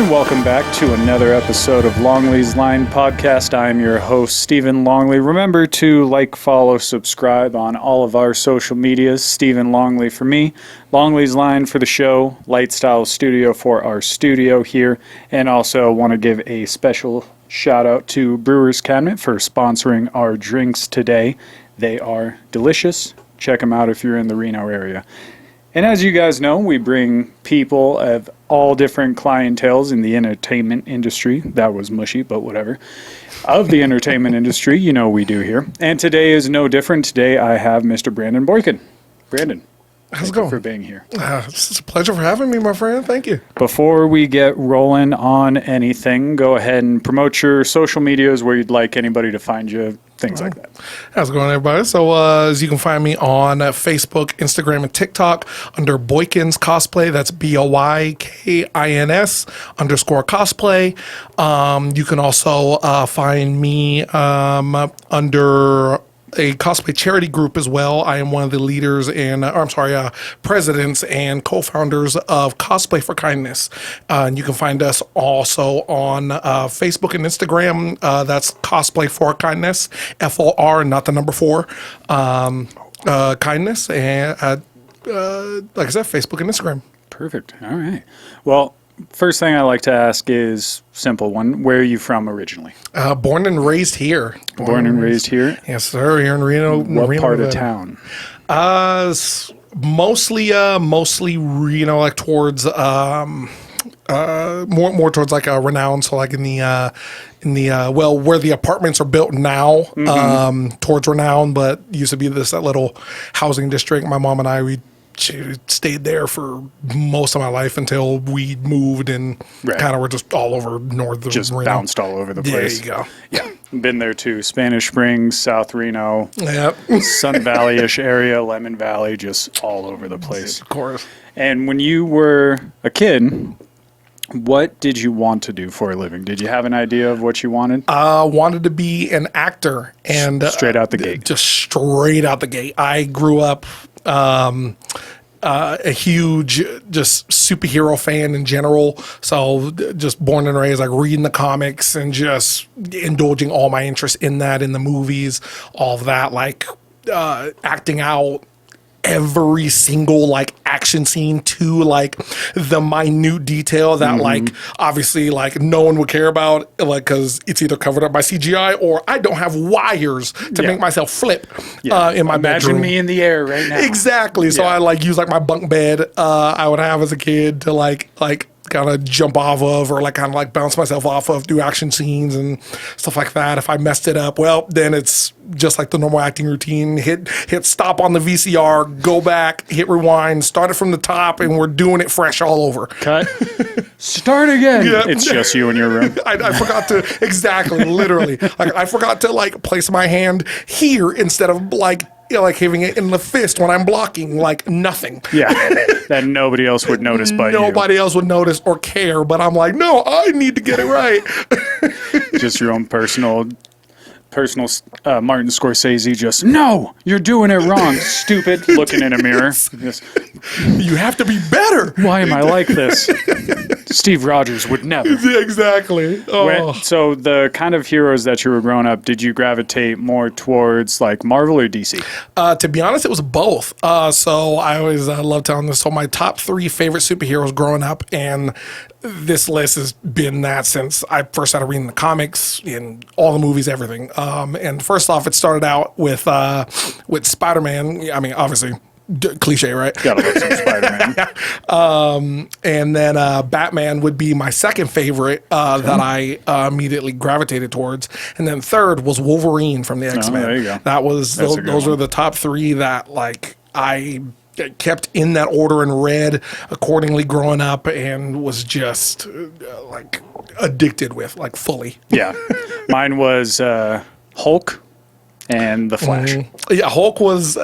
and welcome back to another episode of Longley's Line Podcast. I'm your host, Stephen Longley. Remember to like, follow, subscribe on all of our social medias. Stephen Longley for me, Longley's Line for the show, Lightstyle Studio for our studio here, and also want to give a special shout out to Brewers Cabinet for sponsoring our drinks today. They are delicious. Check them out if you're in the Reno area. And as you guys know, we bring people of all different clienteles in the entertainment industry. That was mushy, but whatever. Of the entertainment industry, you know we do here. And today is no different. Today I have Mr. Brandon Boykins. Brandon, how's it going? For being here. It's a pleasure for having me, my friend. Thank you. Before we get rolling on anything, go ahead and promote your social medias where you'd like anybody to find you, things like that. How's it going, everybody? So, as you can find me on Facebook, Instagram, and TikTok under Boykins Cosplay. That's BOYKINS _cosplay. You can also find me under a cosplay charity group as well. I am one of the leaders and, presidents and co-founders of Cosplay for Kindness. And you can find us also on Facebook and Instagram. That's Cosplay for Kindness, FOR, not the number 4, kindness. And like I said, Facebook and Instagram. Perfect. All right. Well, first thing I like to ask is simple one. Where are you from originally? Born and raised here. Born and raised here? Yes, sir. Here in Reno. What Reno, part of town? Mostly Reno, like towards more towards like a Renown. So like in the where the apartments are built now, towards Renown, but used to be that little housing district. My mom and I, we stayed there for most of my life until we moved and kind of were just all over north of just Reno. Bounced all over the place. There you go. Yeah, been there too. Spanish Springs, South Reno, Yep. Sun Valley-ish area, Lemon Valley, just all over the place. Of course. And when you were a kid, what did you want to do for a living? Did you have an idea of what you wanted? Wanted to be an actor, and straight out the gate. Just straight out the gate. I grew up a huge just superhero fan in general. So just born and raised, like reading the comics and just indulging all my interest in that, in the movies, all of that, like acting out every single like action scene to like the minute detail that like obviously like no one would care about, like because it's either covered up by CGI or I don't have wires to make myself flip in my bedroom. Imagine me in the air right now. Exactly. So I like use like my bunk bed I would have as a kid to like kind of jump off of, or like kind of like bounce myself off of, do action scenes and stuff like that. If I messed it up, well, then it's just like the normal acting routine. Hit stop on the VCR, go back, hit rewind, start it from the top, and we're doing it fresh all over. Cut. Start again. Yep. It's just you in your room. I forgot to, exactly, literally. Like I forgot to like place my hand here instead of like having it in the fist when I'm blocking, like nothing. Yeah, that nobody else would notice but nobody else would notice or care, but I'm like, no, I need to get it right. Just your own personal Martin Scorsese, just, no, you're doing it wrong, stupid, looking in a mirror. Just, you have to be better. Why am I like this? Steve Rogers would never. Exactly. So the kind of heroes that you were growing up, did you gravitate more towards like Marvel or DC? To be honest, it was both. So I always love telling this. So my top 3 favorite superheroes growing up, and this list has been that since I first started reading the comics, in all the movies, everything. And first off, it started out with Spider-Man. I mean, obviously, cliche, right? Gotta love some Spider-Man. And then Batman would be my second favorite that I immediately gravitated towards. And then third was Wolverine from the X-Men. There you go. That was those are the top 3 that like I kept in that order and read accordingly growing up, and was just like addicted with, like, fully. Yeah. Mine was Hulk and The Flash. Yeah, Hulk was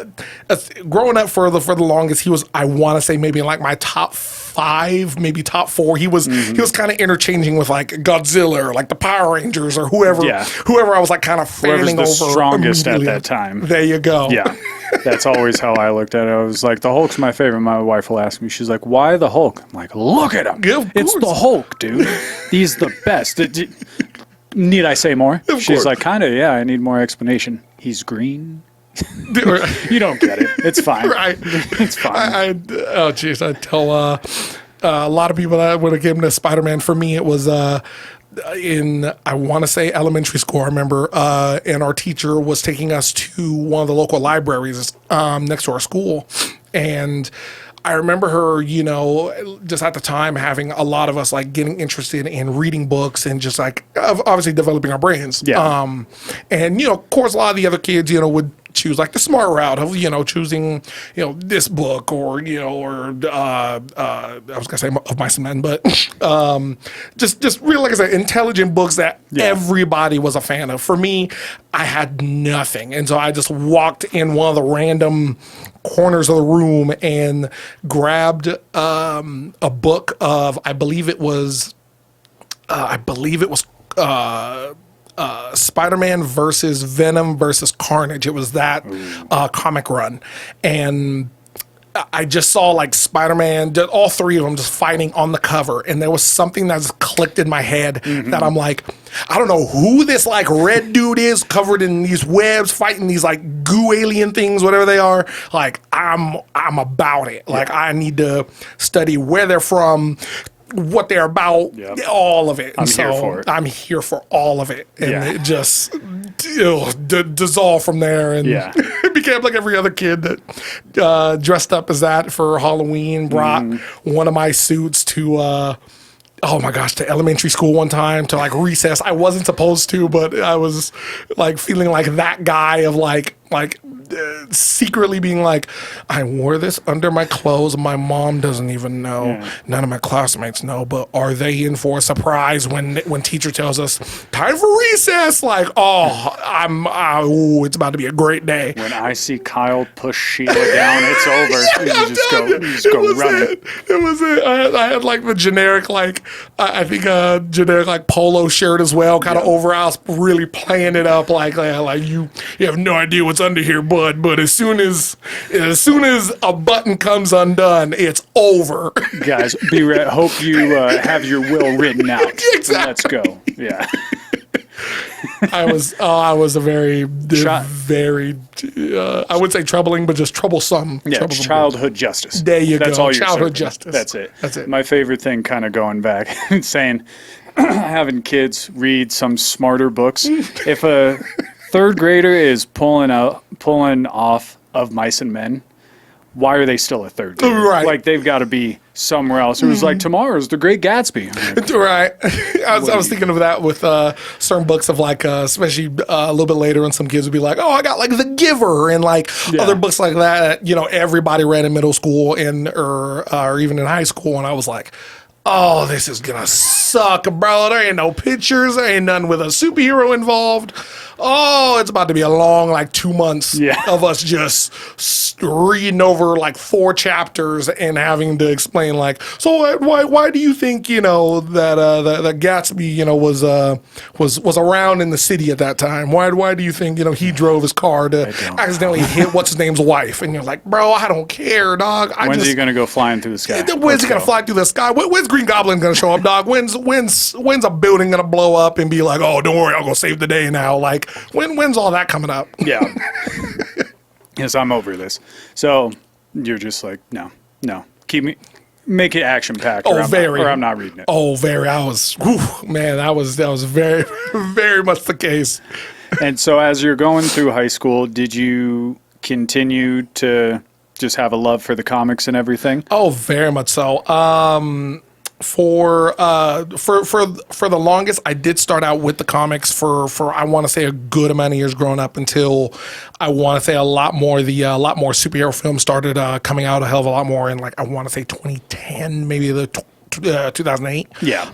growing up for the longest. He was, I want to say, maybe in like my top 5, maybe top 4. He was kind of interchanging with like Godzilla or like the Power Rangers or whoever I was like kind of fanning over. Whoever's the strongest at that time. There you go. Yeah. That's always how I looked at it. I was like, the Hulk's my favorite. My wife will ask me, she's like, why the Hulk? I'm like, look at him. Yeah, It's the Hulk, dude. He's the best. Need I say more? She's course. like, kind of, yeah, I need more explanation. He's green. You don't get it. It's fine. Right. It's fine. Oh, jeez. I tell a lot of people that when it came to Spider-Man, for me, it was in, I want to say, elementary school. I remember, and our teacher was taking us to one of the local libraries next to our school. And I remember her, just at the time having a lot of us like getting interested in reading books and just like obviously developing our brains. Yeah. And, of course, a lot of the other kids, would choose like the smart route of, choosing, this book or, I was gonna say of Mice and Men, but just really, like I said, intelligent books that everybody was a fan of. For me, I had nothing. And so I just walked in one of the random corners of the room and grabbed a book of, I believe it was Spider-Man versus Venom versus Carnage. It was that comic run. And I just saw like Spider-Man, all three of them just fighting on the cover. And there was something that just clicked in my head that I'm like, I don't know who this like red dude is covered in these webs fighting these like goo alien things, whatever they are. Like I'm about it. Like I need to study where they're from, what they're about, all of it. And here for it. I'm here for all of it. And it just dissolved from there. And it became like every other kid that dressed up as that for Halloween, brought one of my suits to, oh my gosh, to elementary school one time, to like recess. I wasn't supposed to, but I was like feeling like that guy of like secretly being like, I wore this under my clothes. My mom doesn't even know. Yeah. None of my classmates know. But are they in for a surprise when teacher tells us time for recess? Like, it's about to be a great day. When I see Kyle push Sheila down, it's over. You just go running. It was it. I had like the generic I think a generic like polo shirt as well, kind of over. I was really playing it up like you have no idea what's under here, bud. But as soon as a button comes undone, it's over. Guys, be ready. Hope you have your will written out. Exactly. Let's go. Yeah. I was a very, very, I would say troubling, but just troublesome. Yeah, childhood justice. There you go. That's all childhood justice. That's it. That's it. My favorite thing, kind of going back and saying, having kids read some smarter books. If a third grader is pulling off of Mice and Men, why are they still a third grader? Right. Like, they've got to be somewhere else. It was like, tomorrow's The Great Gatsby. Like, right. I was thinking of that with certain books of like, especially a little bit later when some kids would be like, oh, I got like The Giver and like other books like that, everybody read in middle school or even in high school. And I was like, oh, this is going to suck, bro. There ain't no pictures. There ain't none with a superhero involved. Oh, it's about to be a long, 2 months of us just reading over 4 chapters and having to explain so why do you think, that Gatsby, was around in the city at that time? Why do you think, he drove his car to accidentally hit what's his name's wife? And you're like, bro, I don't care, dog. When's he gonna go flying through the sky? When's he gonna fly through the sky? When's Green Goblin gonna show up, dog? When's a building gonna blow up and be like, oh, don't worry, I'll go save the day now? When's all that coming up? Yeah. Yes, I'm over this. So you're just like, no. Make it action packed. Oh, or I'm not reading it. Oh, very. I was, man, that was very, very much the case. And so as you're going through high school, did you continue to just have a love for the comics and everything? Oh, very much so. For the longest, I did start out with the comics for I want to say a good amount of years growing up until I want to say a lot more superhero films started coming out a hell of a lot more in I want to say 2010, maybe the 2008. Yeah.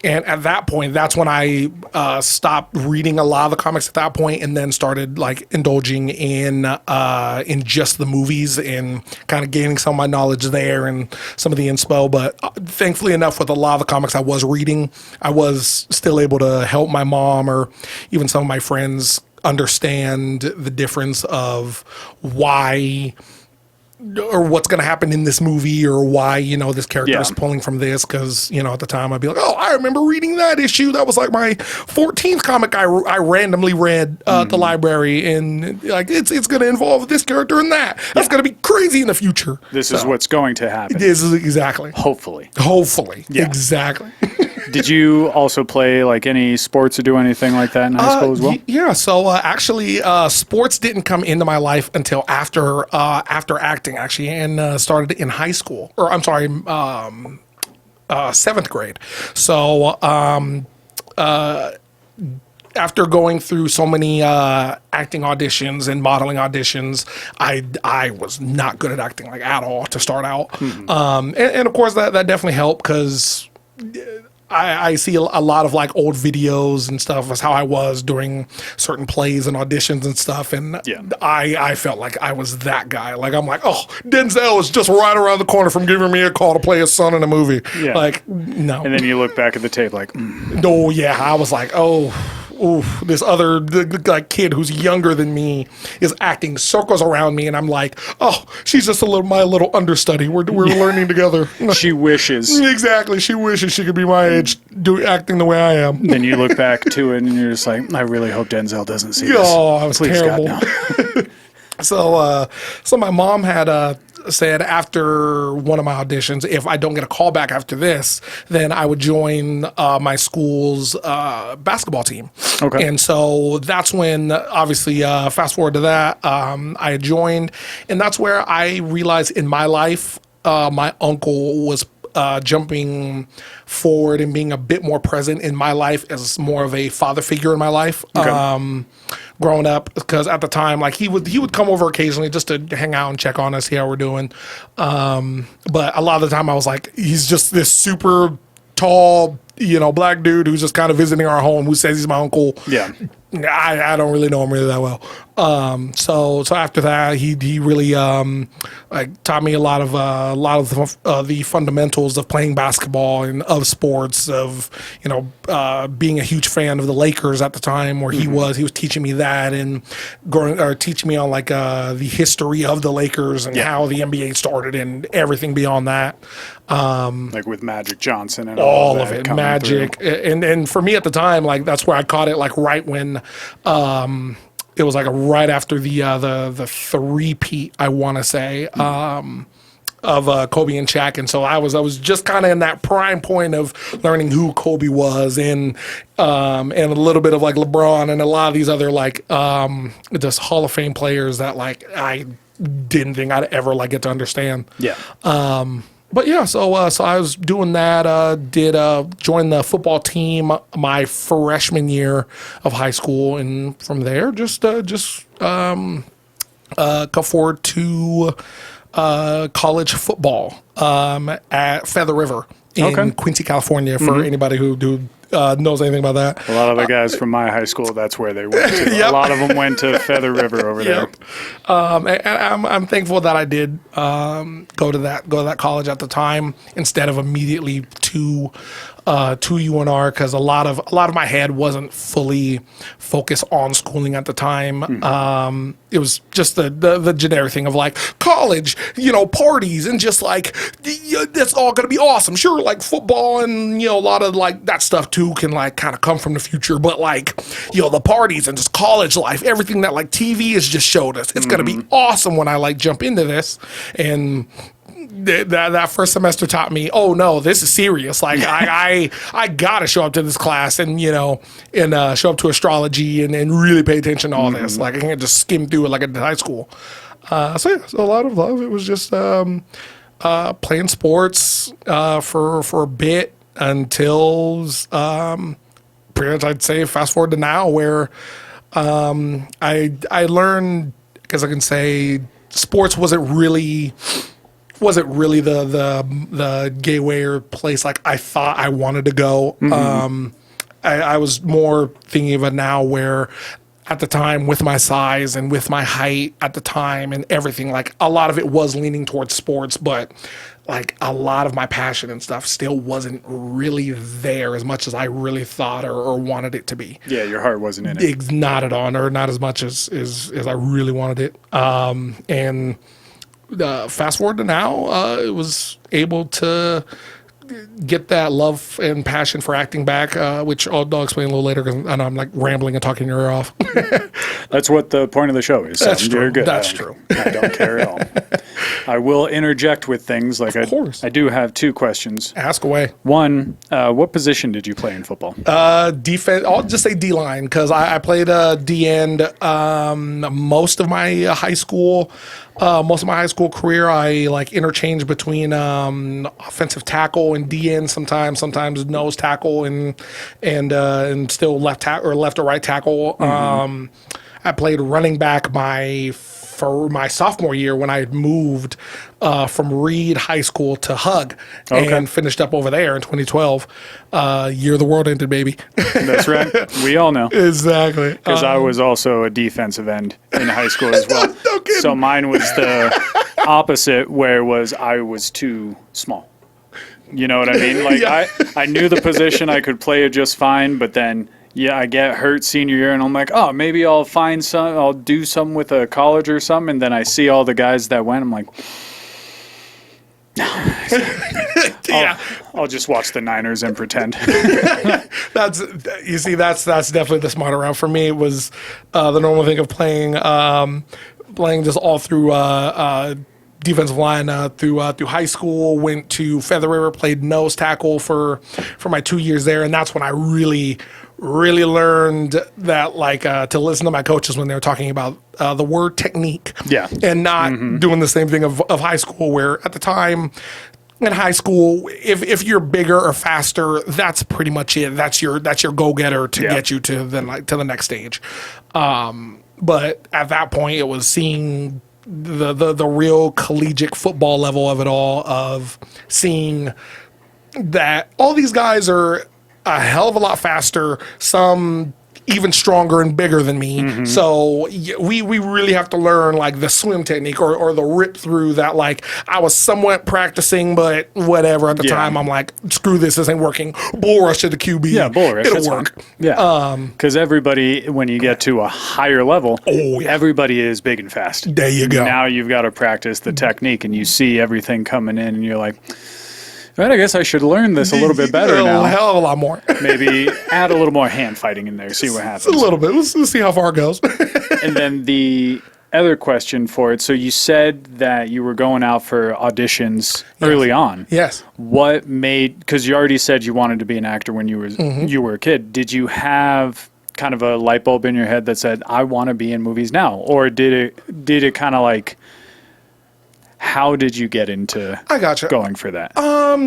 And at that point, that's when I stopped reading a lot of the comics at that point, and then started indulging in just the movies and kind of gaining some of my knowledge there and some of the inspo. But thankfully enough, with a lot of the comics I was reading, I was still able to help my mom or even some of my friends understand the difference of why or what's going to happen in this movie or why, you know, this character is pulling from this. Cause, you know, at the time I'd be like, oh, I remember reading that issue. That was like my 14th comic I randomly read at the library. And like, it's going to involve this character and that. That's going to be crazy in the future. This is what's going to happen. This is exactly. Hopefully. Yeah. Exactly. Did you also play like any sports or do anything like that in high school as well? Yeah. So actually, sports didn't come into my life until after acting, actually, and started in high school. Or I'm sorry, 7th grade. So after going through so many acting auditions and modeling auditions, I was not good at acting like at all to start out. And of course that definitely helped because I see a lot of like old videos and stuff as how I was during certain plays and auditions and stuff. And I felt like I was that guy. Like, I'm like, oh, Denzel is just right around the corner from giving me a call to play his son in a movie. Yeah. Like, no. And then you look back at the tape like, Oh, yeah. I was like, oh, this other like kid who's younger than me is acting circles around me, and I'm like, oh, she's just my little understudy. We're learning together. She wishes. Exactly. She wishes she could be my age, acting the way I am. Then you look back to it and you're just like, I really hope Denzel doesn't see this. Oh, I was Please, terrible. God, no. So my mom had said after one of my auditions, if I don't get a call back after this, then I would join my school's basketball team. Okay. And so that's when, obviously, fast forward to that, I joined, and that's where I realized in my life, my uncle was jumping forward and being a bit more present in my life as more of a father figure in my life. Okay. Growing up, because at the time, like he would come over occasionally just to hang out and check on us, see how we're doing. But a lot of the time I was like, he's just this super tall, you know, black dude who's just kind of visiting our home who says he's my uncle. Yeah. I don't really know him really that well. So after that, he really like taught me a lot of the fundamentals of playing basketball and of sports, of, you know, being a huge fan of the Lakers at the time where he was teaching me that and teaching me on like the history of the Lakers and how the NBA started and everything beyond that. Like with Magic Johnson and all of of that it, Magic, and for me at the time, like that's where I caught it, like right when it was like right after the three-peat, I want to say, of Kobe and Shaq, and so I was just kind of in that prime point of learning who Kobe was, and a little bit of like LeBron and a lot of these other like just Hall of Fame players that like I didn't think I'd ever like get to understand. Yeah. But yeah, so I was doing that. Did join the football team my freshman year of high school, and from there just come forward to college football at Feather River in Quincy, California. For anybody who knows anything about that. A lot of the guys from my high school, that's where they went to. A lot of them went to Feather River over there. And I'm thankful that I did go to that college at the time instead of immediately to UNR, because a lot of my head wasn't fully focused on schooling at the time. It was just the generic thing of like college, you know, parties and just like that's all gonna be awesome. Sure, like football and, you know, a lot of like that stuff too can like kind of come from the future, but like, you know, the parties and just college life, everything that like TV has just showed us, it's gonna be awesome when I like jump into this. And that first semester taught me, oh no, this is serious. Like I gotta show up to this class and, you know, and show up to astrology and really pay attention to all this. Like I can't just skim through it like I did high school. So a lot of it was just playing sports for a bit until pretty much I'd say fast forward to now, where I learned, because I can say sports wasn't really the gateway or place like I thought I wanted to go. I was more thinking of it now where at the time with my size and with my height at the time and everything. Like a lot of it was leaning towards sports, but like a lot of my passion and stuff still wasn't really there as much as I really thought or wanted it to be. Yeah, your heart wasn't in it. Not at all, or not as much as I really wanted it. And fast forward to now, I was able to get that love and passion for acting back, which I'll explain a little later because I know I'm like rambling and talking your ear off. That's what the point of the show is. So That's true. You're good. That's true. I don't care at all. I will interject with things like Of course. I do have two questions. Ask away. One, what position did you play in football? Defense. I'll just say D line because I played D end most of my high school. Most of my high school career, I like interchanged between offensive tackle and D end. Sometimes nose tackle and still left or right tackle. I played running back for my sophomore year when I had moved from Reed High School to Hug and finished up over there in 2012. Year the world ended, baby. That's right. We all know. Exactly. Because I was also a defensive end in high school as well. No kidding. So mine was the opposite, where I was too small. You know what I mean? Like I knew the position, I could play it just fine, but then I get hurt senior year, and I'm like, oh, maybe I'll do something with a college or something, and then I see all the guys that went, I'm like, I'll just watch the Niners and pretend. That's definitely the smarter route for me. It was the normal thing of playing just all through defensive line through high school. Went to Feather River, played nose tackle for my 2 years there, and that's when I really learned that to listen to my coaches when they were talking about the word technique, and not doing the same thing of high school, where at the time in high school, if you're bigger or faster, that's pretty much it. That's your go-getter to get you to the next stage. But at that point, it was seeing the real collegiate football level of it all, of seeing that all these guys are a hell of a lot faster, some even stronger and bigger than me. So we really have to learn the swim technique or the rip through that. I was somewhat practicing, but whatever at the time. I'm like, screw this ain't working. Bull rush to the QB. Yeah, bull rush. It'll work. Fine. Yeah, because everybody, when you get to a higher level, everybody is big and fast. There you go. Now you've got to practice the technique, and you see everything coming in, and you're like, right, I guess I should learn this a little bit better now. A hell of a lot more. Maybe add a little more hand fighting in there, see what happens. A little bit. Let's see how far it goes. And then the other question for it. So you said that you were going out for auditions early on. Yes. What made, because you already said you wanted to be an actor when you were a kid. Did you have kind of a light bulb in your head that said, I want to be in movies now? Or did it kind of how did you get into going for that?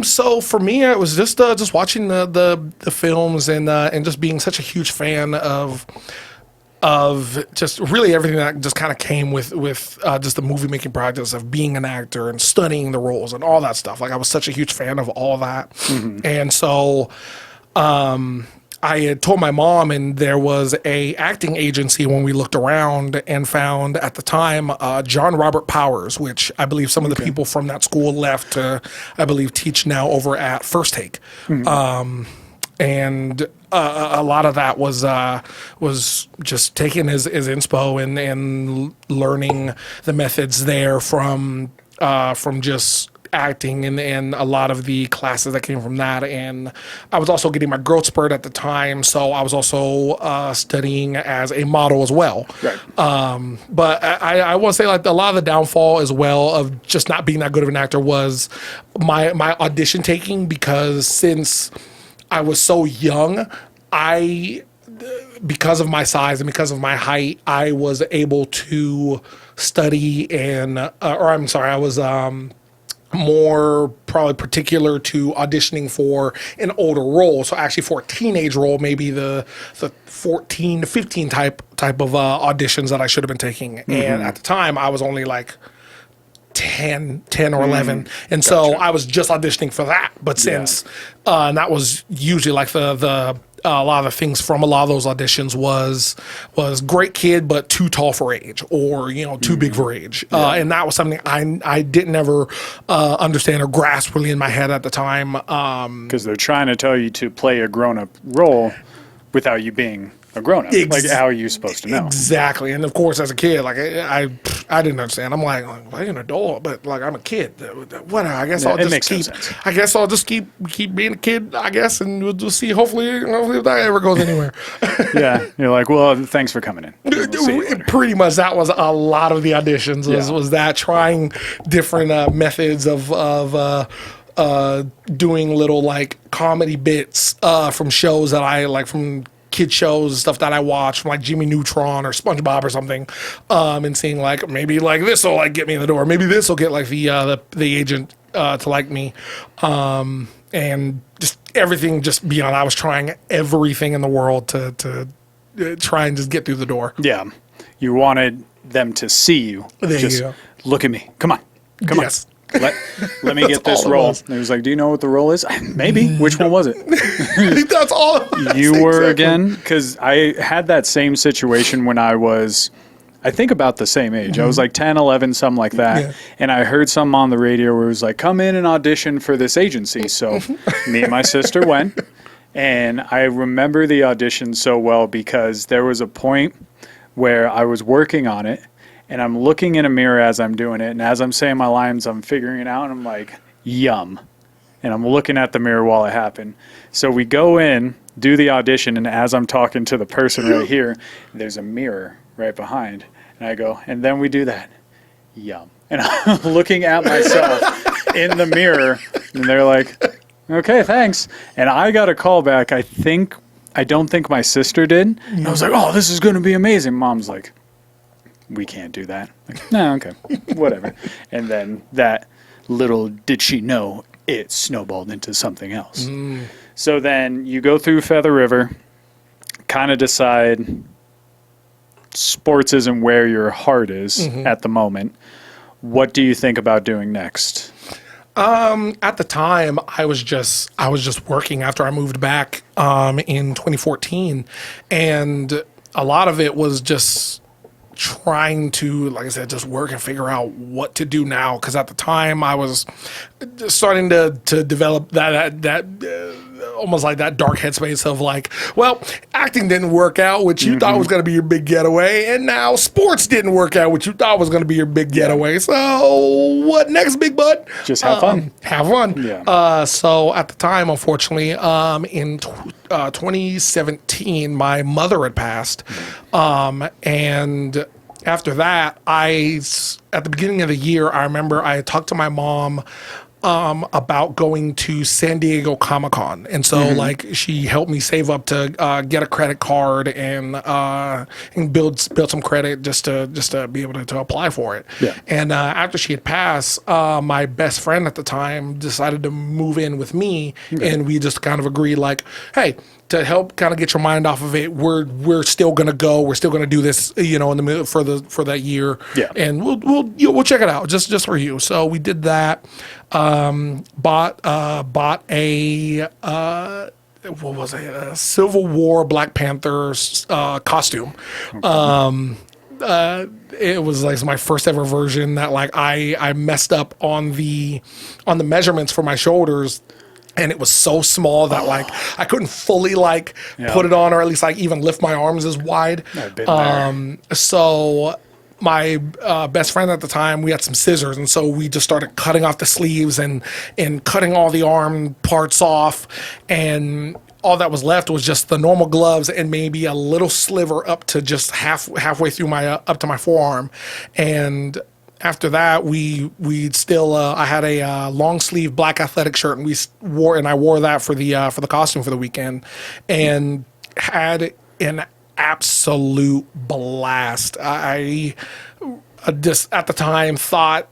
So for me, it was just watching the films and just being such a huge fan of just really everything that just kind of came with just the movie making process of being an actor and studying the roles and all that stuff. I was such a huge fan of all that. And so I had told my mom, and there was a acting agency when we looked around and found at the time John Robert Powers, which I believe some of the people from that school left to, I believe, teach now over at First Take. And a lot of that was just taking his inspo and learning the methods there from just acting and a lot of the classes that came from that. And I was also getting my growth spurt at the time, so I was also studying as a model as well. Right. But I want to say a lot of the downfall as well of just not being that good of an actor was my audition taking, because since I was so young, because of my size and because of my height, I was able to study I was more probably particular to auditioning for an older role. So actually for a teenage role, maybe the 14 to 15 type of auditions that I should have been taking. And at the time I was only 10 or 11. And so I was just auditioning for that. But since and that was usually the a lot of the things from a lot of those auditions was great kid but too tall for age, or too big for age, and that was something I didn't ever understand or grasp really in my head at the time. Because they're trying to tell you to play a grown-up role without you being a grown-up. Like, how are you supposed to know? Exactly. And of course, as a kid, like I didn't understand. I'm like, well, I'm an adult, but like I'm a kid. Whatever. I guess I'll just keep. No sense. I guess I'll just keep being a kid. I guess, and we'll just see. Hopefully if that ever goes anywhere. Yeah, you're like, well, thanks for coming in. We'll see you later. Pretty much, that was a lot of the auditions. Was that trying different methods of doing little like comedy bits from shows that I like, from kid shows, stuff that I watch, from like Jimmy Neutron or SpongeBob or something, and seeing like maybe like this will like get me in the door, maybe this will get like the agent to like me, and just everything just beyond. I was trying everything in the world to try and just get through the door. Yeah, you wanted them to see you. There just you go. Look at me. Come on. Yes. Let me get this all it role. was. And he was like, do you know what the role is? Maybe. Which one was it? That's all it was. You were Exactly. again? Because I had that same situation when I was, I think, about the same age. I was like 10, 11, something like that. Yeah. And I heard something on the radio where it was like, come in and audition for this agency. So me and my sister went. And I remember the audition so well because there was a point where I was working on it. And I'm looking in a mirror as I'm doing it. And as I'm saying my lines, I'm figuring it out. And I'm like, yum. And I'm looking at the mirror while it happened. So we go in, do the audition. And as I'm talking to the person right here, there's a mirror right behind. And I go, and then we do that. Yum. And I'm looking at myself in the mirror. And they're like, okay, thanks. And I got a call back. I don't think my sister did. And I was like, oh, this is going to be amazing. Mom's like, we can't do that. Like, no, okay, whatever. And then that little did she know, it snowballed into something else. So then you go through Feather River, kind of decide sports isn't where your heart is at the moment. What do you think about doing next? At the time, I was just working after I moved back in 2014, and a lot of it was just trying to, like I said, just work and figure out what to do now. Because at the time, I was starting to develop that almost like that dark headspace of like, well, acting didn't work out, which you thought was going to be your big getaway, and now sports didn't work out, which you thought was going to be your big getaway. So what next, big bud? Just have fun. Have fun. Yeah. So at the time, unfortunately, in 2017, my mother had passed, and after that, at the beginning of the year, I remember I had talked to my mom about going to San Diego Comic-Con. And so like she helped me save up to get a credit card and build some credit just to be able to apply for it. Yeah. And after she had passed, my best friend at the time decided to move in with me, and we just kind of agreed like, hey, to help kind of get your mind off of it, we're still gonna go. We're still gonna do this, in the middle for that year. Yeah. And we'll check it out just for you. So we did that. Bought a what was it? A Civil War Black Panther costume. It was like my first ever version that like I messed up on the measurements for my shoulders. And it was so small that like I couldn't fully like put it on, or at least like even lift my arms as wide. I've been there. So my best friend at the time, we had some scissors, and so we just started cutting off the sleeves and cutting all the arm parts off, and all that was left was just the normal gloves and maybe a little sliver up to just halfway through my up to my forearm. And after that, we still I had a long sleeve black athletic shirt, and I wore that for the costume for the weekend, and had an absolute blast. I just at the time thought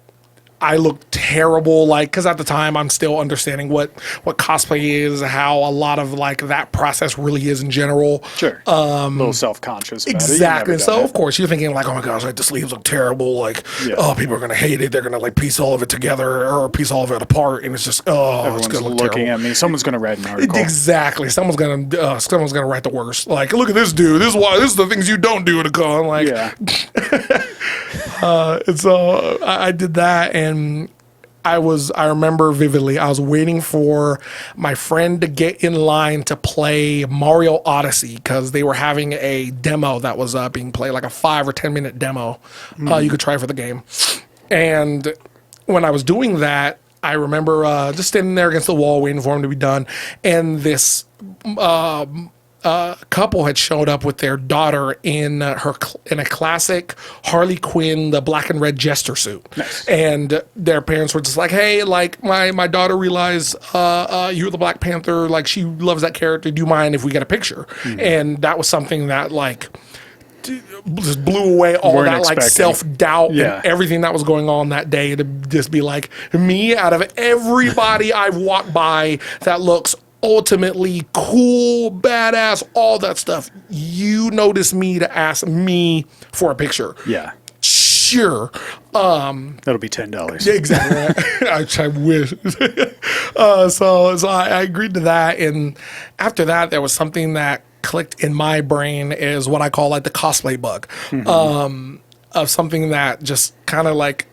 I looked terrible, like, because at the time I'm still understanding what cosplay is, how a lot of like that process really is in general. Sure. A little self-conscious about Exactly. it. So of course you're thinking like, oh my gosh, like the sleeves look terrible. Like, oh, people are gonna hate it. They're gonna like piece all of it together or piece all of it apart, and it's just Everyone's it's gonna look looking terrible. at me. Someone's going to write an article. Exactly. Someone's gonna write the worst. Like, look at this dude. This is the things you don't do at a con. Like, Yeah. and so I did that, and I remember vividly, I was waiting for my friend to get in line to play Mario Odyssey because they were having a demo that was being played, like a 5 or 10 minute demo you could try for the game. And when I was doing that, I remember just standing there against the wall waiting for him to be done, and this couple had showed up with their daughter in a classic Harley Quinn, the black and red jester suit. Nice. And their parents were just like, hey, like my daughter realized you're the Black Panther, like she loves that character, do you mind if we get a picture? And that was something that like just blew away all Weren't that like expecting. self-doubt Yeah. and everything that was going on that day, to just be like, me out of everybody I've walked by that looks ultimately cool, badass, all that stuff, you noticed me to ask me for a picture. Yeah. Sure. That'll be $10. Exactly. I wish. So I agreed to that, and after that, there was something that clicked in my brain, is what I call like the cosplay bug, of something that just kind of like,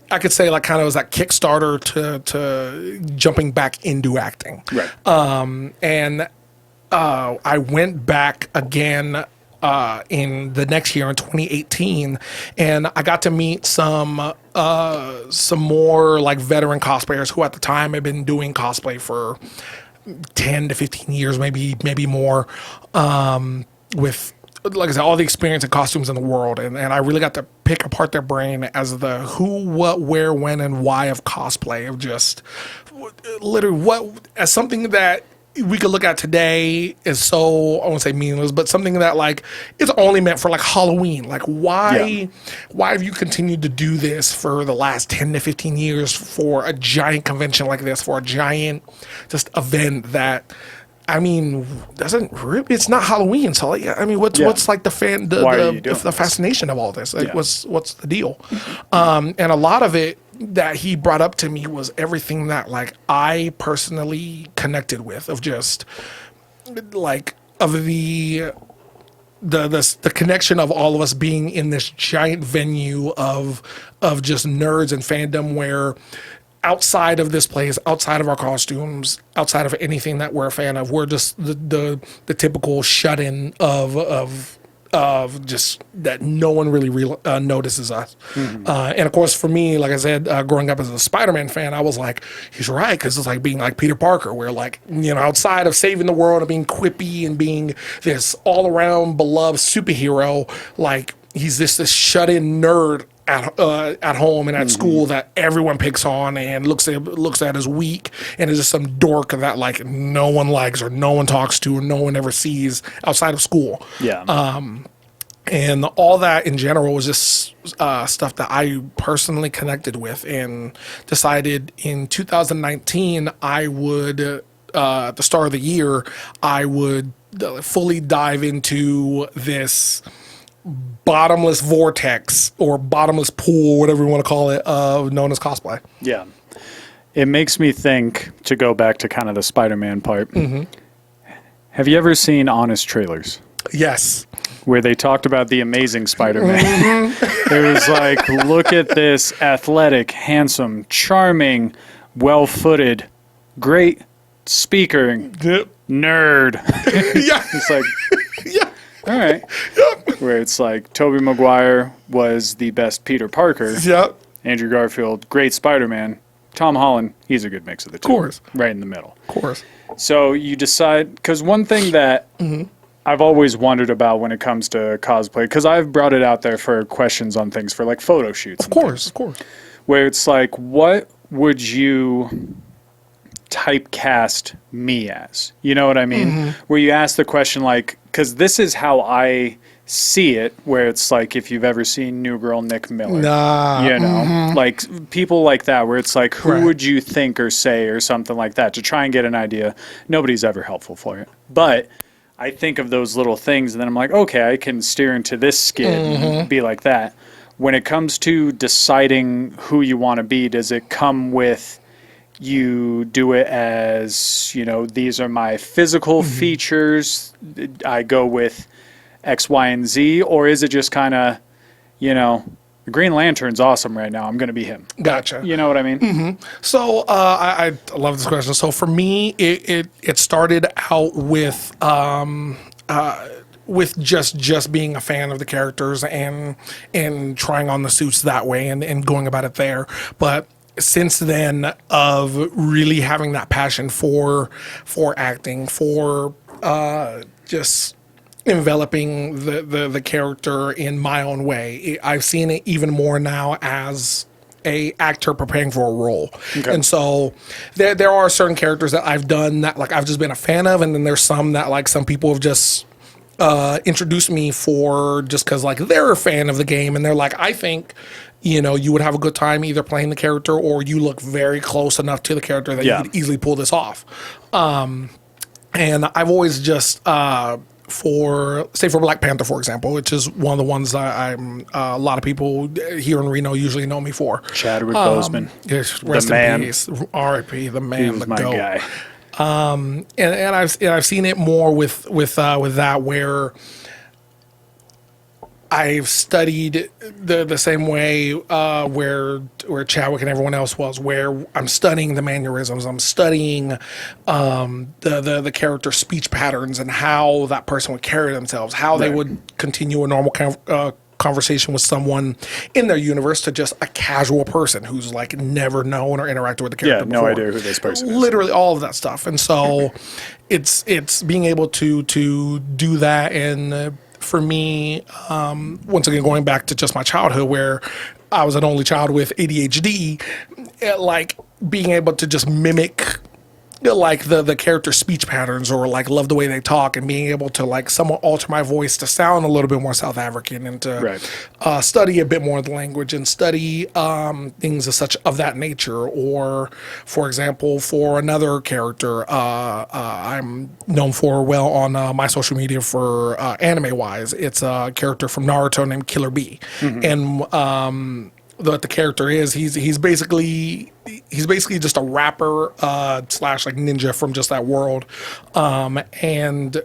I could say like kind of was that Kickstarter to jumping back into acting. Right. And I went back again in the next year in 2018, and I got to meet some more like veteran cosplayers who at the time had been doing cosplay for 10 to 15 years, maybe more, with, like I said, all the experience and costumes in the world. And I really got to pick apart their brain as the who, what, where, when, and why of cosplay, of just literally what, as something that we could look at today is so, I won't say meaningless, but something that like it's only meant for like Halloween. Like why have you continued to do this for the last 10 to 15 years for a giant convention like this, for a giant just event that, I mean, doesn't really, it's not Halloween. So like, I mean, what's like the fascination of all this? Like what's the deal? And a lot of it that he brought up to me was everything that like I personally connected with, of just like of the connection of all of us being in this giant venue of just nerds and fandom, where outside of this place, outside of our costumes, outside of anything that we're a fan of, we're just the typical shut-in of just that no one really notices us. And of course, for me, like I said, growing up as a Spider-Man fan, I was like, he's right, because it's like being like Peter Parker, where like, you know, outside of saving the world and being quippy and being this all-around beloved superhero, like he's this shut-in nerd at home and at school that everyone picks on and looks at as weak, and is just some dork that like no one likes or no one talks to or no one ever sees outside of school. And all that in general was just stuff that I personally connected with, and decided in 2019 I would, at the start of the year, I would fully dive into this bottomless vortex or bottomless pool, whatever you want to call it, known as cosplay. Yeah. It makes me think, to go back to kind of the Spider-Man part. Have you ever seen Honest Trailers? Yes. Where they talked about the Amazing Spider-Man. It was like, look at this athletic, handsome, charming, well-footed, great speaker, nerd. Yeah. It's like, Yeah. all right. Where it's like Tobey Maguire was the best Peter Parker. Yep. Andrew Garfield, great Spider-Man. Tom Holland, he's a good mix of the two. Of course. Right in the middle. Of course. So you decide, because one thing that I've always wondered about when it comes to cosplay, because I've brought it out there for questions on things for like photo shoots. Of course. Where it's like, what would you typecast me as? You know what I mean? Where you ask the question like, because this is how I see it, where it's like if you've ever seen New Girl Nick Miller, Nah, you know, like people like that, where it's like, who Right. would you think or say or something like that to try and get an idea. Nobody's ever helpful for it. But I think of those little things and then I'm like, okay, I can steer into this skid and be like that. When it comes to deciding who you want to be, does it come with you do it as, you know, these are my physical features, I go with X, Y, and Z, or is it just kind of, you know, the Green Lantern's awesome right now, I'm going to be him. gotcha. You know what I mean? So I love this question. So for me, it started out with just being a fan of the characters and trying on the suits that way and going about it there. But since then, of really having that passion for acting, for just enveloping the character in my own way, I've seen it even more now as a actor preparing for a role. And so there are certain characters that I've done that like I've just been a fan of, and then there's some that like some people have just introduced me for just because like they're a fan of the game and they're like, I think, you know, you would have a good time either playing the character or you look very close enough to the character that you could easily pull this off. And I've always just for Black Panther, for example, which is one of the ones that I'm a lot of people here in Reno usually know me for. Chadwick Boseman. Yes, rest The man. in peace. R.I.P. The man, He was the my GOAT. guy. And I've seen it more with that where I've studied the same way where Chadwick and everyone else was, where I'm studying the mannerisms, I'm studying the character speech patterns and how that person would carry themselves, how they would continue a normal conversation with someone in their universe to just a casual person who's like never known or interacted with the character Yeah, no before. idea who this person is. Literally all of that stuff. And so it's being able to do that. And for me, once again, going back to just my childhood where I was an only child with ADHD, like being able to just mimic like the character speech patterns or like love the way they talk and being able to like somewhat alter my voice to sound a little bit more South African and to study a bit more of the language and study things of such of that nature. Or for example, for another character I'm known for well on my social media for anime wise, it's a character from Naruto named Killer B. And what the character is, he's basically just a rapper slash like ninja from just that world. And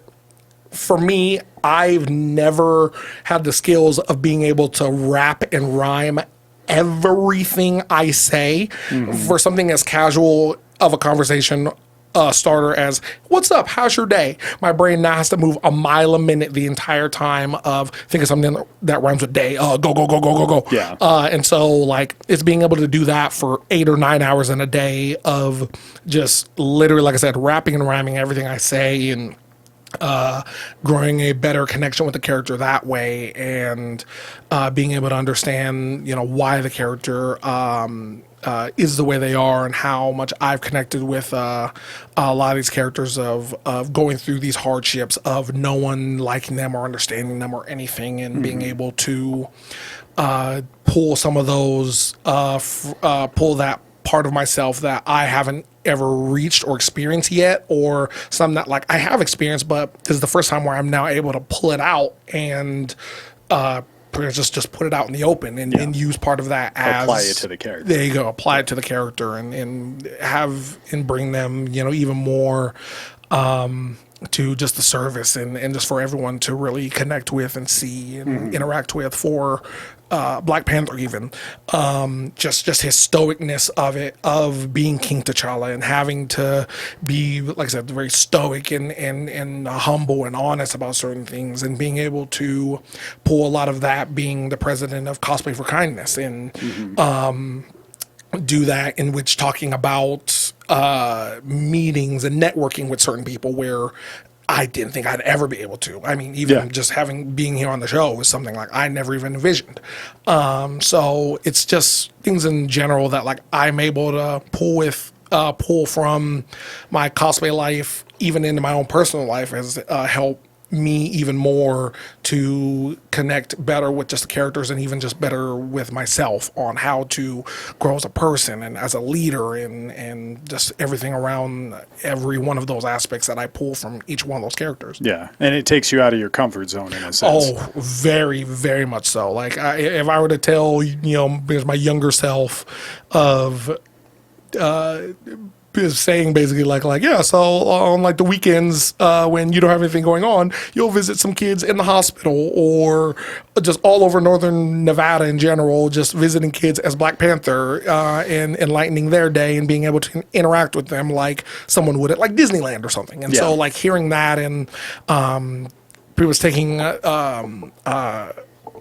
for me, I've never had the skills of being able to rap and rhyme everything I say for something as casual of a conversation starter as "What's up? How's your day?" My brain now has to move a mile a minute the entire time of think of something that rhymes with day. Go go go go go go. Yeah. And so like it's being able to do that for 8 or 9 hours in a day of just literally, like I said, rapping and rhyming everything I say and growing a better connection with the character that way, and being able to understand, you know, why the character is the way they are and how much I've connected with a lot of these characters of going through these hardships of no one liking them or understanding them or anything, and being able to pull some of those, pull that part of myself that I haven't ever reached or experienced yet, or some that like I have experienced, but this is the first time where I'm now able to pull it out and just put it out in the open and use part of that as apply it to the character. There you go, apply it to the character and have and bring them, you know, even more to just the service and just for everyone to really connect with and see and interact with. For Black Panther even, just his stoicness of it, of being King T'Challa and having to be, like I said, very stoic and humble and honest about certain things, and being able to pull a lot of that, being the president of Cosplay for Kindness, and do that in which talking about meetings and networking with certain people where I didn't think I'd ever be able to. I mean, even just being here on the show was something like I never even envisioned. So it's just things in general that like I'm able to pull from my cosplay life, even into my own personal life, has helped me even more to connect better with just the characters and even just better with myself on how to grow as a person and as a leader and just everything around every one of those aspects that I pull from each one of those characters. Yeah, and it takes you out of your comfort zone in a sense. Oh, very, very much so. Like, if I were to tell, there's my younger self of is saying basically like yeah, so on like the weekends when you don't have anything going on, you'll visit some kids in the hospital or just all over northern Nevada in general, just visiting kids as Black Panther and enlightening their day and being able to interact with them like someone would at like Disneyland or something. And so like hearing that and people was taking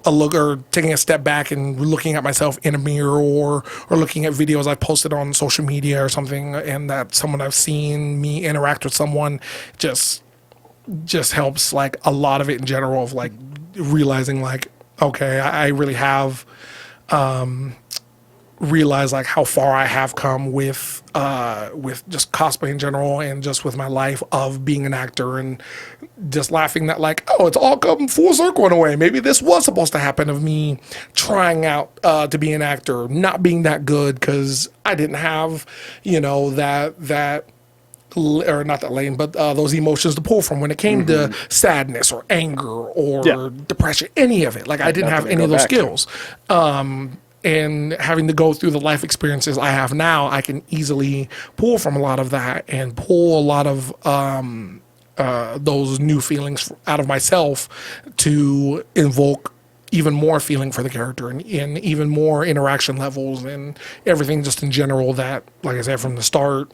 a look or taking a step back and looking at myself in a mirror or looking at videos I've posted on social media or something and that someone I've seen me interact with someone just helps like a lot of it in general of like realizing like, okay, I really have realized like how far I have come with just cosplay in general and just with my life of being an actor and just laughing that like, oh, it's all come full circle in a way. Maybe this was supposed to happen of me trying out to be an actor, not being that good because I didn't have, that or not that lane, but those emotions to pull from when it came to sadness or anger or depression, any of it. Like I didn't have any of those skills. And having to go through the life experiences I have now, I can easily pull from a lot of that and pull a lot of those new feelings out of myself to invoke even more feeling for the character and even more interaction levels and everything just in general that, like I said, from the start,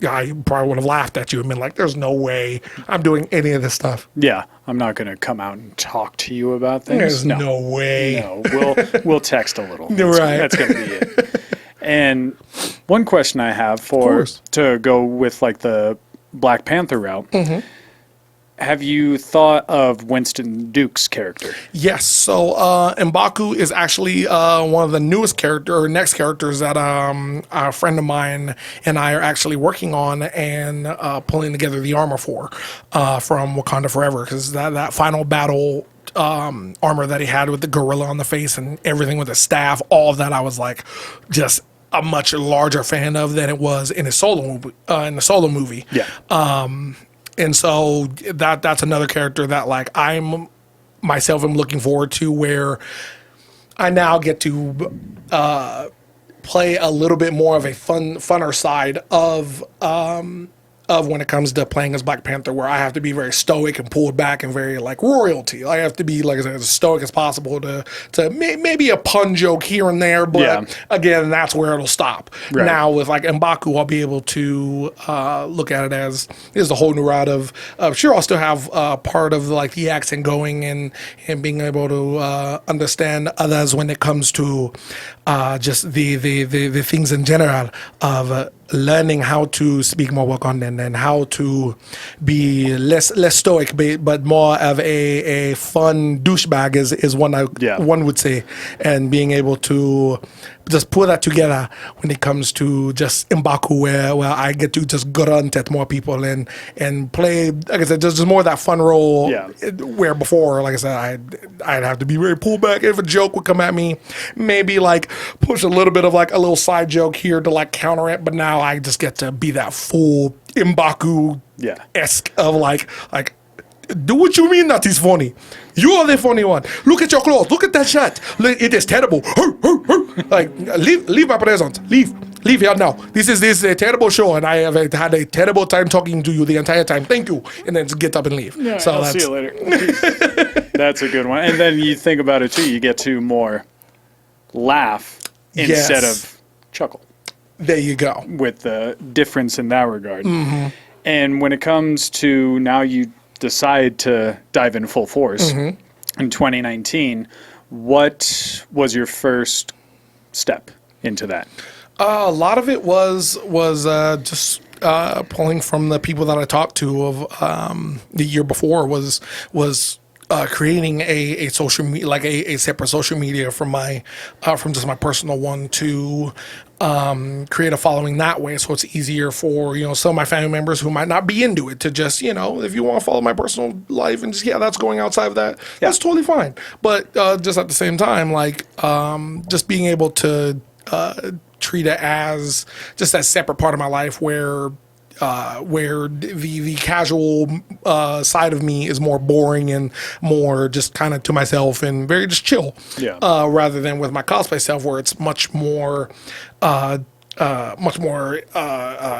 I probably would have laughed at you and been like, there's no way I'm doing any of this stuff. Yeah, I'm not going to come out and talk to you about things. There's no way. No, we'll text a little. That's going to be it. And one question I have to go with like the Black Panther route. Mm-hmm. Have you thought of Winston Duke's character? Yes. So M'Baku is actually one of the newest next characters that a friend of mine and I are actually working on and pulling together the armor for from Wakanda Forever, because that final battle armor that he had with the gorilla on the face and everything with the staff, all of that I was like just a much larger fan of than it was in his solo movie. Yeah. And so that's another character that like I'm myself am looking forward to, where I now get to play a little bit more of a funner side of when it comes to playing as Black Panther, where I have to be very stoic and pulled back and very like royalty. I have to be, like I said, as stoic as possible to maybe a pun joke here and there, but again, that's where it'll stop. Right. Now with like M'Baku, I'll be able to look at it as there's a whole new route of sure, I'll still have part of like the accent going and being able to understand others when it comes to just the things in general of learning how to speak more Wakandan and how to be less stoic, but more of a fun douchebag is one would say, and being able to just put that together when it comes to just M'Baku, where I get to just grunt at more people and play, like I said, just more of that fun role. Yeah. Where before, like I said, I'd have to be very pulled back if a joke would come at me, maybe like push a little bit of like a little side joke here to like counter it, but now I just get to be that full M'Baku-esque of like do what you mean that is funny. You are the funny one. Look at your clothes. Look at that shirt. It is terrible. Like, leave my presence. Leave here now. This is a terrible show, and I have had a terrible time talking to you the entire time. Thank you. And then just get up and leave. Yeah, so I'll see you later. That's a good one. And then you think about it, too. You get to more laugh instead of chuckle. There you go. With the difference in that regard. Mm-hmm. And when it comes to now you decide to dive in full force in 2019, what was your first step into that? A lot of it was just pulling from the people that I talked to of the year before was creating a social media, like a separate social media from my from just my personal one to create a following that way, so it's easier for some of my family members who might not be into it to just if you want to follow my personal life and just that's going outside of that, that's totally fine. But just at the same time, like just being able to treat it as just that separate part of my life where the casual side of me is more boring and more just kind of to myself and very just chill. Yeah. Rather than with my cosplay self, where it's much more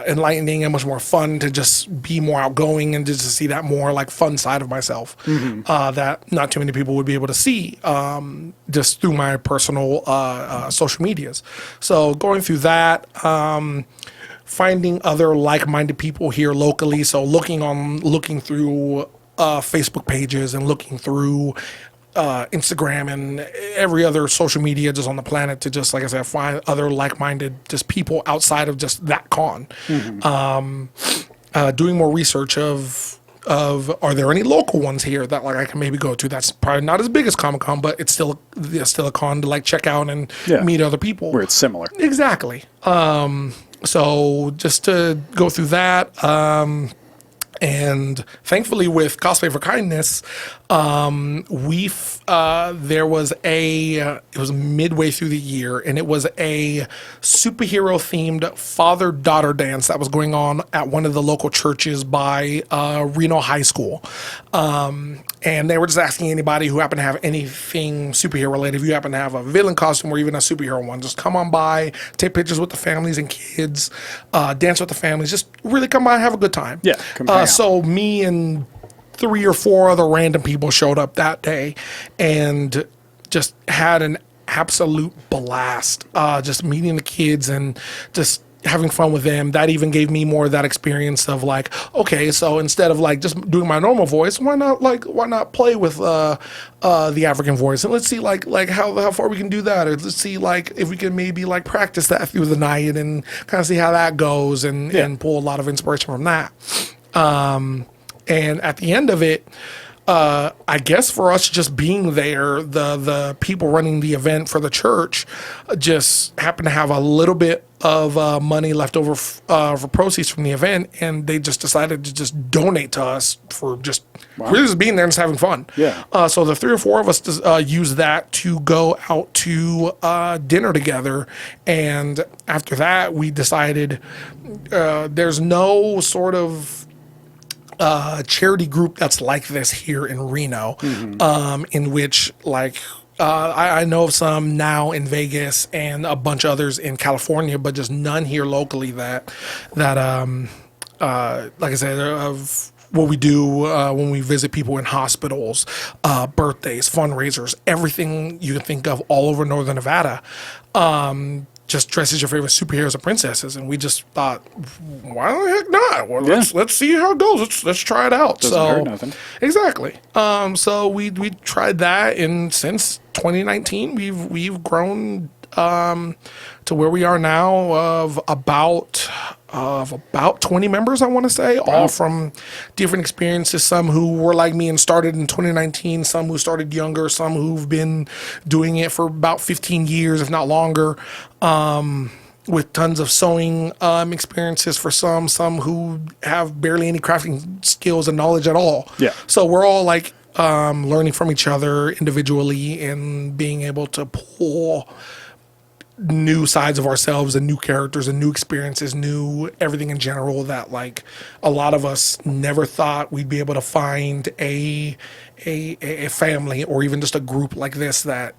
enlightening and much more fun to just be more outgoing and just to see that more like fun side of myself that not too many people would be able to see just through my personal social medias. So going through that. Finding other like-minded people here locally, so looking through Facebook pages and looking through Instagram and every other social media just on the planet to just, like I said, find other like-minded just people outside of just that con. Doing more research of are there any local ones here that like I can maybe go to? That's probably not as big as Comic-Con, but it's still a con to like check out and meet other people where it's similar. Exactly. So just to go through that, and thankfully with Cosplay for Kindness, there was it was midway through the year, and it was a superhero themed father-daughter dance that was going on at one of the local churches by Reno High School. And they were just asking anybody who happened to have anything superhero related, if you happen to have a villain costume or even a superhero one, just come on by, take pictures with the families and kids, dance with the families, just really come by and have a good time. Yeah. So me and 3 or 4 other random people showed up that day and just had an absolute blast, just meeting the kids and just having fun with them. That even gave me more of that experience of like, okay, so instead of like just doing my normal voice, why not play with the African voice, and let's see like how far we can do that, or let's see like if we can maybe like practice that through the night and kind of see how that goes and pull a lot of inspiration from that. And at the end of it, I guess for us just being there, the people running the event for the church just happened to have a little bit of money left over for proceeds from the event, and they just decided to just donate to us for just really just being there and just having fun. Yeah. So the 3 or 4 of us used that to go out to dinner together, and after that we decided there's no sort of charity group that's like this here in Reno, in which like I know of some now in Vegas and a bunch of others in California, but just none here locally that like I said, of what we do when we visit people in hospitals, birthdays, fundraisers, everything you can think of all over Northern Nevada. Just dress as your favorite superheroes and princesses, and we just thought, why the heck not? Well, let's see how it goes. Let's try it out. Doesn't hurt nothing. Exactly. So we tried that, and since 2019, we've grown to where we are now of about 20 members, I want to say, all from different experiences. Some who were like me and started in 2019, some who started younger, some who've been doing it for about 15 years, if not longer, with tons of sewing experiences for some who have barely any crafting skills and knowledge at all. Yeah. So we're all like learning from each other individually and being able to pull new sides of ourselves and new characters and new experiences, new everything in general that like a lot of us never thought we'd be able to find a family or even just a group like this that,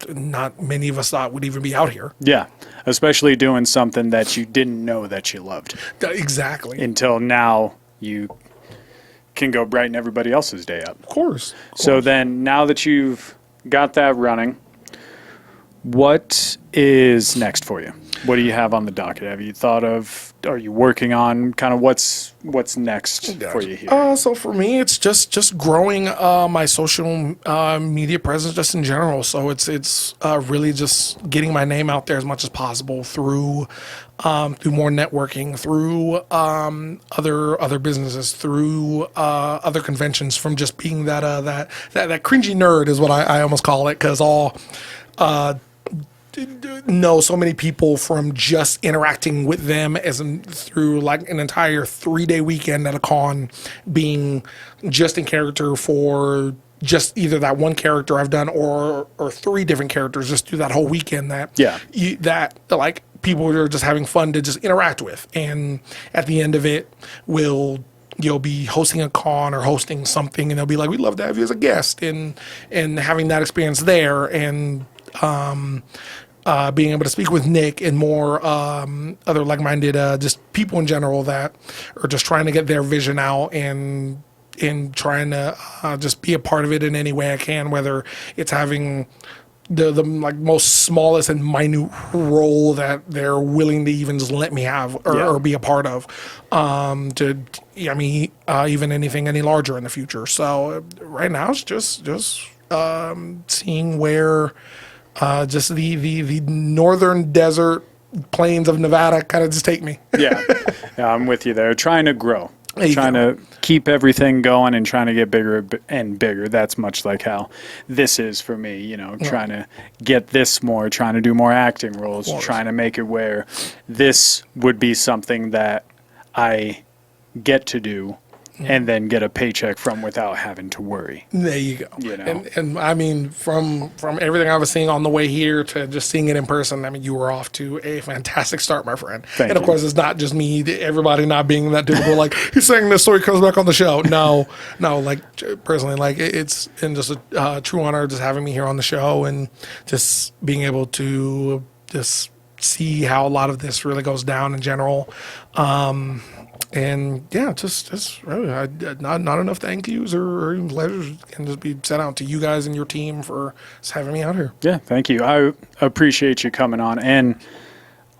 not many of us thought would even be out here. Yeah. Especially doing something that you didn't know that you loved. Exactly. Until now you can go brighten everybody else's day up. Of course. So then now that you've got that running, what is next for you? What do you have on the docket? Have you thought of, are you working on kind of what's next for you here? So for me, it's just growing my social media presence just in general. So it's really just getting my name out there as much as possible through more networking, through other businesses, through other conventions. From just being that cringy nerd is what I almost call it, because know so many people from just interacting with them through like an entire 3-day weekend at a con, being just in character for just either that one character I've done or 3 different characters just through that whole weekend that like people are just having fun to just interact with. And at the end of it, you'll be hosting a con or hosting something, and they'll be like, we'd love to have you as a guest, and having that experience there, and being able to speak with Nick and more other like-minded just people in general that are just trying to get their vision out and trying to just be a part of it in any way I can, whether it's having the like most smallest and minute role that they're willing to even just let me have or be a part of, even anything any larger in the future. So right now it's just seeing where just the northern desert plains of Nevada kind of just take me. Yeah, I'm with you there. Trying to grow. Trying go. to keep everything going and trying to get bigger and bigger. That's much like how this is for me, trying to get this more, trying to do more acting roles, trying to make it where this would be something that I get to do and then get a paycheck from without having to worry. There you go. And I mean, from everything I was seeing on the way here to just seeing it in person, I mean, you were off to a fantastic start, my friend. Thank Of course, it's not just me, everybody not being that typical, like, he's saying this so he comes back on the show. No, like, personally, like, it's been just a true honor just having me here on the show and just being able to just see how a lot of this really goes down in general. And yeah, just really, not enough thank yous or letters can just be sent out to you guys and your team for just having me out here. Yeah, thank you. I appreciate you coming on. And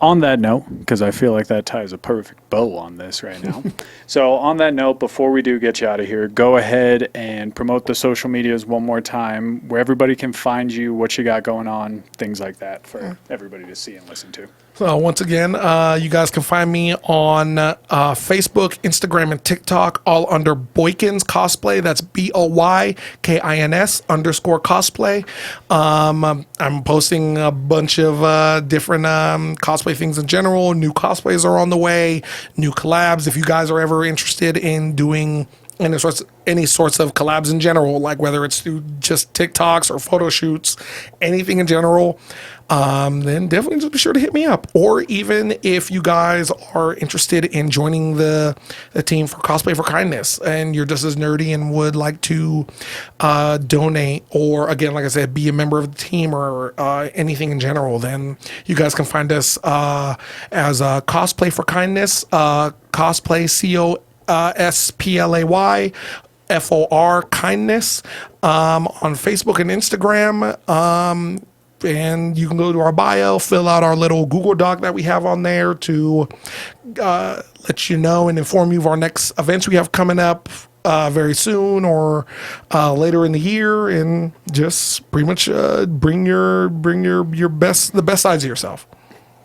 on that note, because I feel like that ties a perfect bow on this right now. So on that note, before we do get you out of here, go ahead and promote the social medias one more time, where everybody can find you, what you got going on, things like that for everybody to see and listen to. So once again, you guys can find me on Facebook, Instagram, and TikTok, all under Boykins Cosplay. That's BOYKINS_cosplay. I'm posting a bunch of different cosplay things in general. New cosplays are on the way, new collabs. If you guys are ever interested in doing any sorts of collabs in general, like whether it's through just TikToks or photo shoots, anything in general, then definitely just be sure to hit me up. Or even if you guys are interested in joining the team for Cosplay for Kindness and you're just as nerdy and would like to donate, or again, like I said, be a member of the team or anything in general, then you guys can find us as Cosplay for Kindness, Cosplay COSPLAY FOR Kindness on Facebook and Instagram. And you can go to our bio, fill out our little Google Doc that we have on there to let you know and inform you of our next events we have coming up very soon or later in the year, and just pretty much bring the best sides of yourself.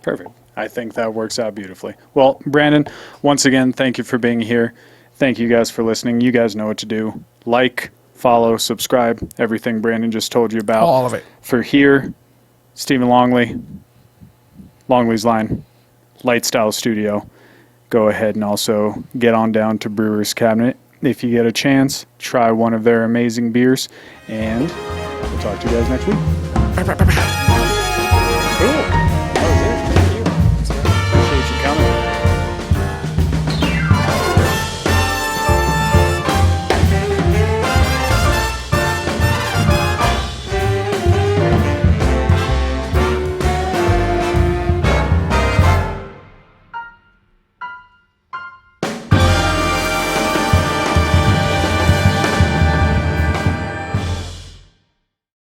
Perfect. I think that works out beautifully. Well, Brandon, once again, thank you for being here. Thank you guys for listening. You guys know what to do. Like, follow, subscribe, everything Brandon just told you about. All of it. For here, Stephen Longley, Longley's Line, Lightstyle Studio. Go ahead and also get on down to Brewer's Cabinet. If you get a chance, try one of their amazing beers. And we'll talk to you guys next week. Bye. Cool.